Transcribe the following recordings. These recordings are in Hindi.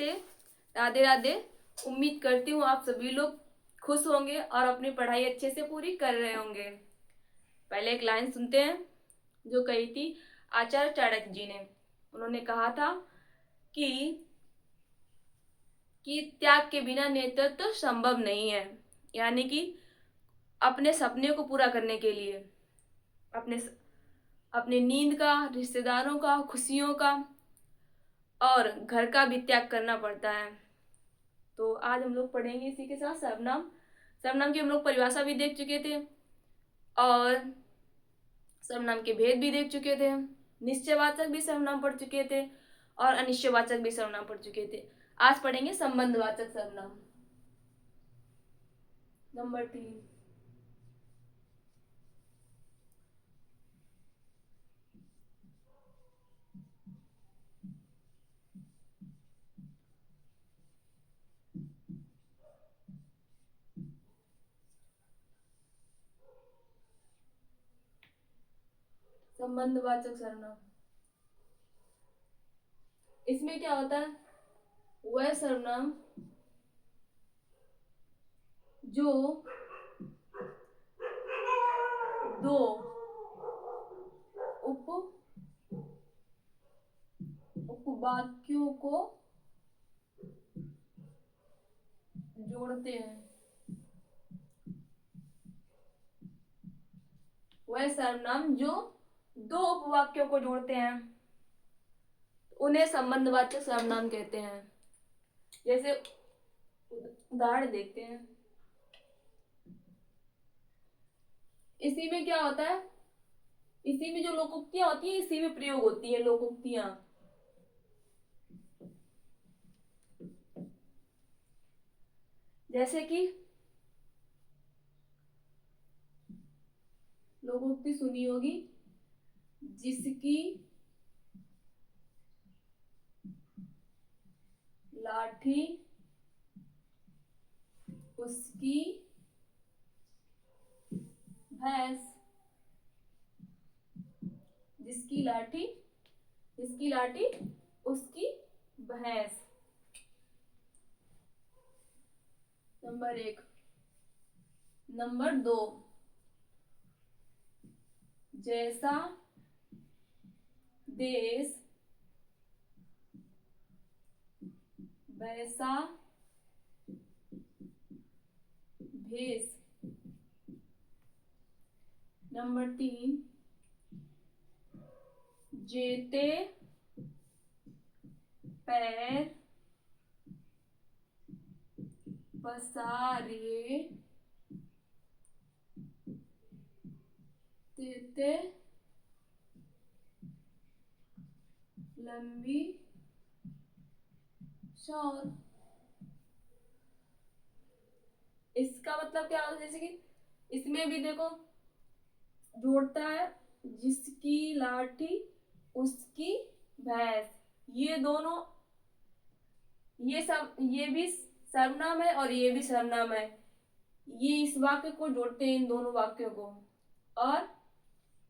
नमस्ते, राधे राधे। उम्मीद करती हूँ आप सभी लोग खुश होंगे और अपनी पढ़ाई अच्छे से पूरी कर रहे होंगे। पहले एक लाइन सुनते हैं जो कही थी आचार्य चाणक्य जी ने। उन्होंने कहा था कि त्याग के बिना नेतृत्व तो संभव नहीं है। यानी कि अपने सपने को पूरा करने के लिए अपने नींद का, रिश्तेदारों का, खुशियों का और घर का भी त्याग करना पड़ता है। तो आज हम लोग पढ़ेंगे इसी के साथ सर्वनाम। सर्वनाम की हम लोग परिभाषा भी देख चुके थे और सर्वनाम के भेद भी देख चुके थे। निश्चयवाचक भी सर्वनाम पढ़ चुके थे और अनिश्चयवाचक भी सर्वनाम पढ़ चुके थे। आज पढ़ेंगे संबंधवाचक सर्वनाम। नंबर 3, संबंधवाचक सर्वनाम। इसमें क्या होता है? वह सर्वनाम जो दो उपवाक्यों को जोड़ते हैं। वह सर्वनाम जो दो उपवाक्यों को जोड़ते हैं उन्हें संबंधवाचक सर्वनाम कहते हैं। जैसे उदाहरण देखते हैं। इसी में क्या होता है? इसी में जो लोकोक्तियां होती है इसी में प्रयोग होती है लोकोक्तियां। जैसे कि लोकोक्ति सुनी होगी, जिसकी लाठी उसकी भैंस। जिसकी लाठी उसकी भैंस। नंबर 1। नंबर 2, जैसा देश वैसा भेष। नंबर 3, जेते पैर पसारे तेते लंबी शौर। इसका मतलब क्या होता है? जैसे कि इसमें भी देखो जोड़ता है जिसकी लाठी उसकी भैंस। ये दोनों, ये भी सर्वनाम है और ये भी सर्वनाम है। ये इस वाक्य को जोड़ते हैं, इन दोनों वाक्यों को। और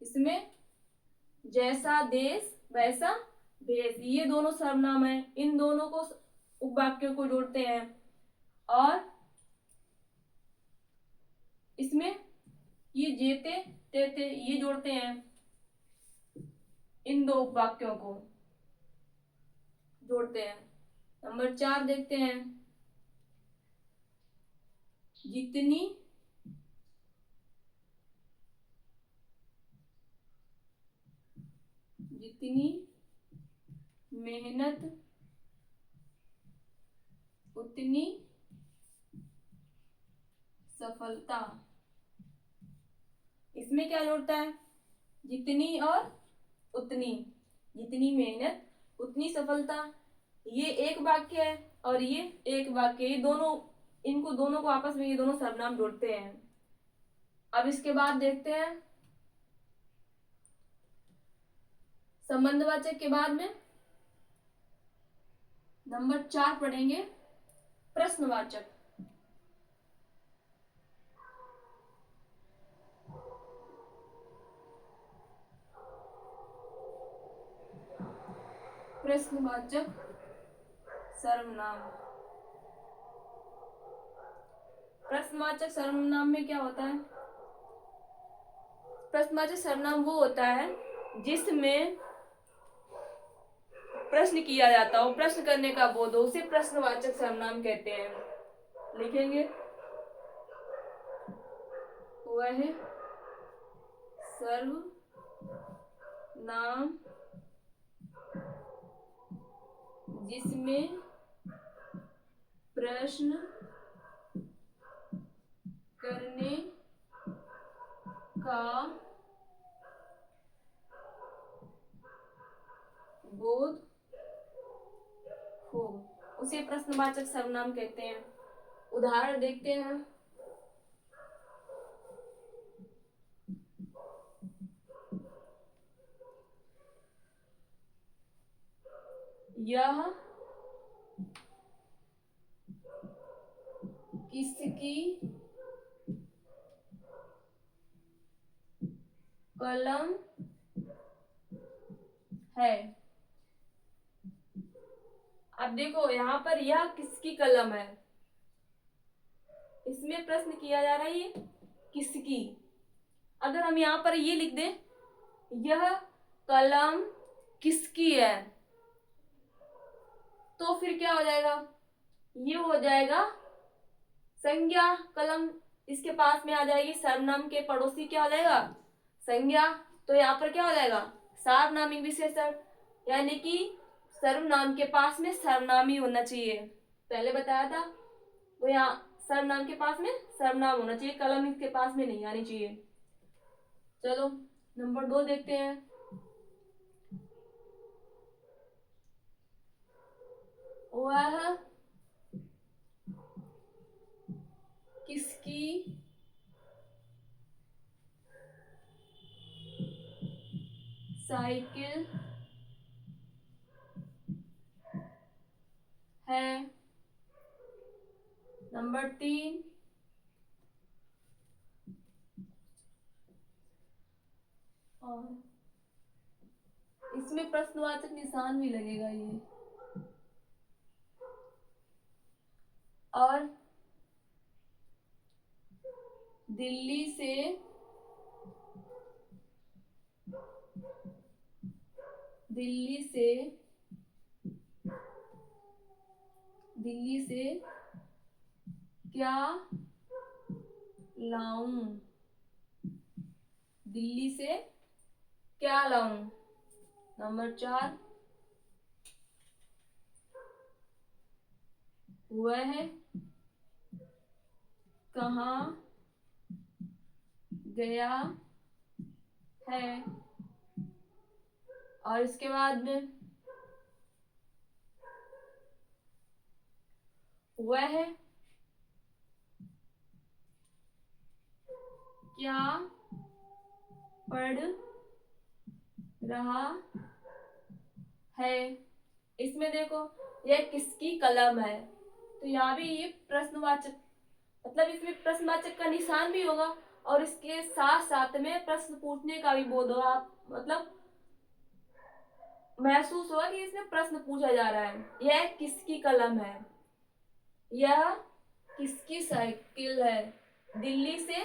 इसमें जैसा देश वैसा भेष, ये दोनों सर्वनाम है। इन दोनों को उपवाक्यों को जोड़ते हैं और इसमें ये जेते तेते ये जोड़ते हैं। इन दो उपवाक्यों को जोड़ते हैं। नंबर 4 देखते हैं। जितनी मेहनत उतनी सफलता। इसमें क्या जोड़ता है? जितनी और उतनी। जितनी मेहनत उतनी सफलता, ये एक वाक्य है और ये एक वाक्य। ये दोनों, इनको दोनों को आपस में ये दोनों सर्वनाम जोड़ते हैं। अब इसके बाद देखते हैं संबंधवाचक के बाद में नंबर 4 पढ़ेंगे प्रश्नवाचक। प्रश्नवाचक सर्वनाम। प्रश्नवाचक सर्वनाम में क्या होता है? प्रश्नवाचक सर्वनाम वो होता है जिसमें प्रश्न किया जाता हो, प्रश्न करने का बोध हो, उसे प्रश्नवाचक सर्वनाम कहते हैं। लिखेंगे, वह सर्वनाम जिसमें प्रश्न करने का बोध हो, उसे प्रश्नवाचक सर्वनाम कहते हैं। उदाहरण देखते हैं। यह किसकी कलम है? अब देखो यहाँ पर यह किसकी कलम है, इसमें प्रश्न किया जा रहा है ये किसकी। अगर हम यहाँ पर ये लिख दें यह कलम किसकी है, तो फिर क्या हो जाएगा, ये हो जाएगा संज्ञा। कलम इसके पास में आ जाएगी, सर्वनाम के पड़ोसी क्या हो जाएगा, संज्ञा। तो यहाँ पर क्या हो जाएगा, सार्वनामिक विशेषण, यानी कि सर्वनाम के पास में सर्वनाम ही होना चाहिए। पहले बताया था, तो यहाँ सर्वनाम के पास में सर्वनाम होना चाहिए, कलम इसके पास में नहीं आनी चाहिए। चलो नंबर 2 देखते हैं। वह किसकी साइकिल है? नंबर 3, और इसमें प्रश्नवाचक निशान भी लगेगा ये। और दिल्ली से क्या लाऊं? दिल्ली से क्या लाऊं? नंबर 4, वह कहाँ गया है? और इसके बाद में वह क्या पढ़ रहा है? इसमें देखो यह किसकी कलम है, तो यहाँ भी ये प्रश्नवाचक, मतलब इसमें प्रश्नवाचक का निशान भी होगा और इसके साथ साथ में प्रश्न पूछने का भी बोध होगा, मतलब महसूस होगा कि इसमें प्रश्न पूछा जा रहा है। यह किसकी कलम है, यह किसकी साइकिल है, दिल्ली से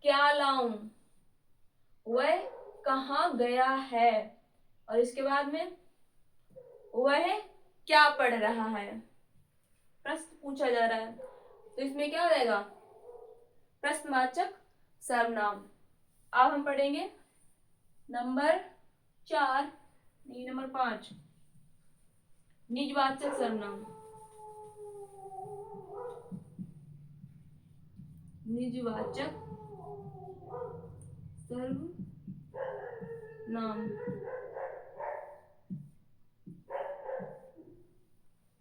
क्या लाऊं, वह कहाँ गया है, और इसके बाद में वह क्या पढ़ रहा है, प्रश्न पूछा जा रहा है। तो इसमें क्या हो जाएगा, प्रश्नवाचक सर्वनाम। अब हम पढ़ेंगे नंबर 4, नहीं नंबर 5, निजवाचक सर्वनाम। निजवाचक सर्वनाम।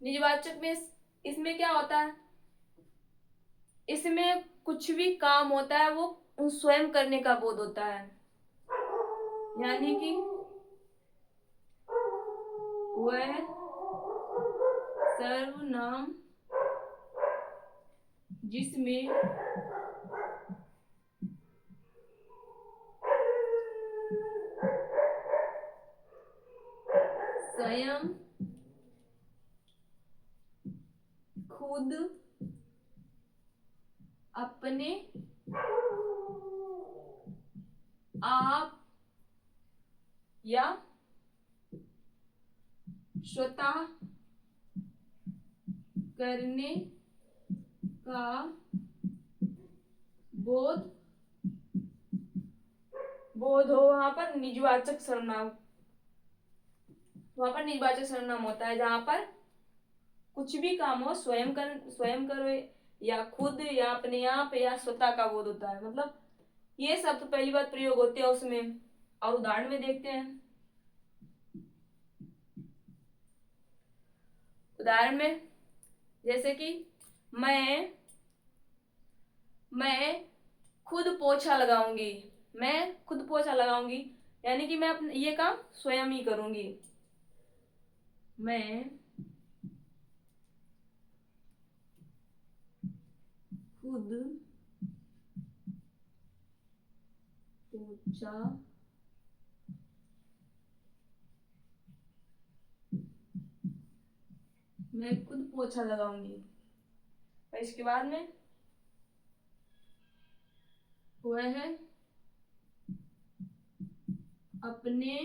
निजवाचक में इसमें क्या होता है, इसमें कुछ भी काम होता है वो स्वयं करने का बोध होता है, यानी कि वह सर्वनाम जिसमें स्वयं खुद अपने आप या स्वतः करने का बोध हो, वहां पर निजवाचक सर्वनाम, वहां पर निजवाचक सर्वनाम होता है जहां पर कुछ भी काम हो स्वयं करो या खुद या अपने आप या स्वतः का बोध होता है। मतलब ये सब तो पहली बार प्रयोग होते हैं उसमें, और उदाहरण में देखते हैं। उदाहरण में जैसे कि मैं खुद पोछा लगाऊंगी, मैं खुद पोछा लगाऊंगी, यानी कि मैं अपने ये काम स्वयं ही करूंगी। मैं खुद पोछा लगाऊंगी। और इसके बाद में वह है अपने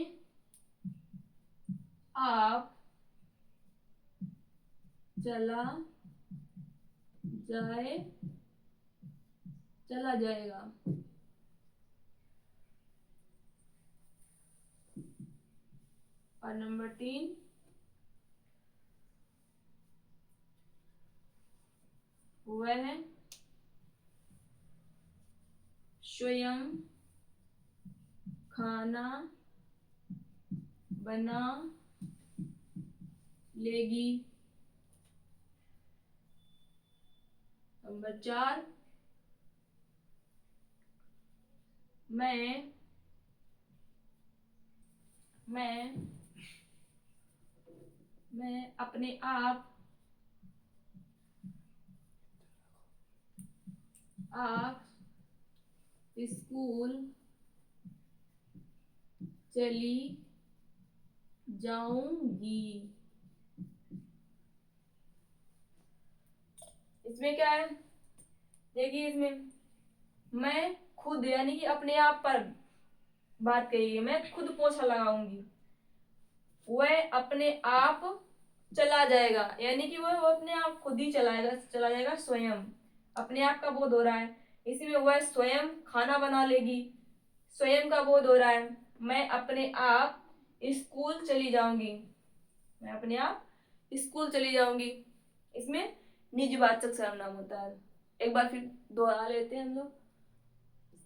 आप चला जाएगा। और नंबर 3 वह स्वयं खाना बना लेगी। नंबर 4 मैं अपने आप स्कूल चली जाऊंगी। इसमें क्या है, देखिए इसमें मैं खुद यानी कि अपने आप पर बात करिए, मैं खुद पोछा लगाऊंगी, वह अपने आप चला जाएगा, यानी कि वह अपने आप खुद ही चला जाएगा स्वयं, अपने आप का बोध हो रहा है। इसी में वह स्वयं खाना बना लेगी, स्वयं का बोध हो रहा है। मैं अपने आप स्कूल चली जाऊंगी, मैं अपने आप स्कूल चली जाऊंगी। इसमें निजवाचक सर्वनाम होता है। एक बार फिर दोहरा लेते हैं हम लोग।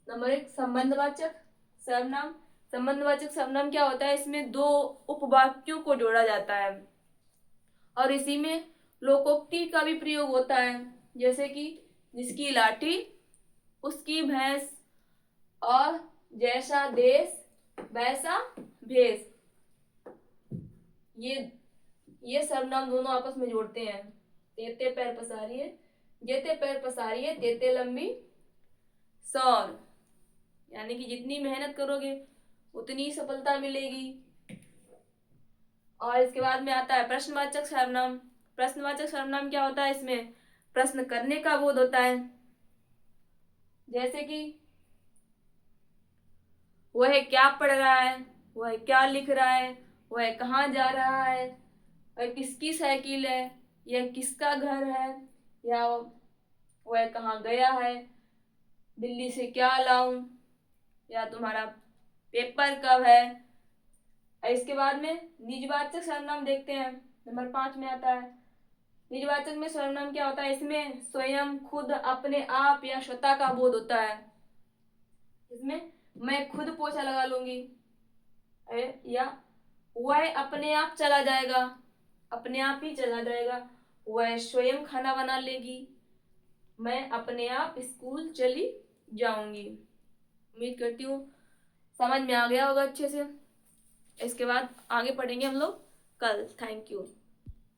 नंबर 1 संबंधवाचक सर्वनाम। संबंधवाचक सर्वनाम क्या होता है, इसमें 2 उपवाक्यों को जोड़ा जाता है और इसी में लोकोक्ति का भी प्रयोग होता है, जैसे कि जिसकी लाठी उसकी भैंस और जैसा देश वैसा भेष। ये सर्वनाम दोनों आपस में जोड़ते हैं। तेते पैर पसारिए, जेते पैर पसारिए तेते लंबी सौर, यानी कि जितनी मेहनत करोगे उतनी सफलता मिलेगी। और इसके बाद में आता है प्रश्नवाचक सर्वनाम। प्रश्नवाचक सर्वनाम क्या होता है, इसमें प्रश्न करने का बोध होता है, जैसे कि वह क्या पढ़ रहा है, वह क्या लिख रहा है, वह कहाँ जा रहा है, वह किसकी साइकिल है, यह किसका घर है, या वह कहाँ गया है, दिल्ली से क्या लाऊं, या तुम्हारा पेपर कब है। इसके बाद में निजवाचक सर्वनाम देखते हैं। नंबर 5 में आता है निजवाचक में सर्वनाम क्या होता है, इसमें स्वयं खुद अपने आप या स्वतः का बोध होता है। इसमें मैं खुद पोछा लगा लूंगी, या वह अपने आप चला जाएगा, अपने आप ही चला जाएगा, वह स्वयं खाना बना लेगी, मैं अपने आप स्कूल चली जाऊंगी। उम्मीद करती हूँ समझ में आ गया होगा अच्छे से। इसके बाद आगे पढ़ेंगे हम लोग कल। Thank you.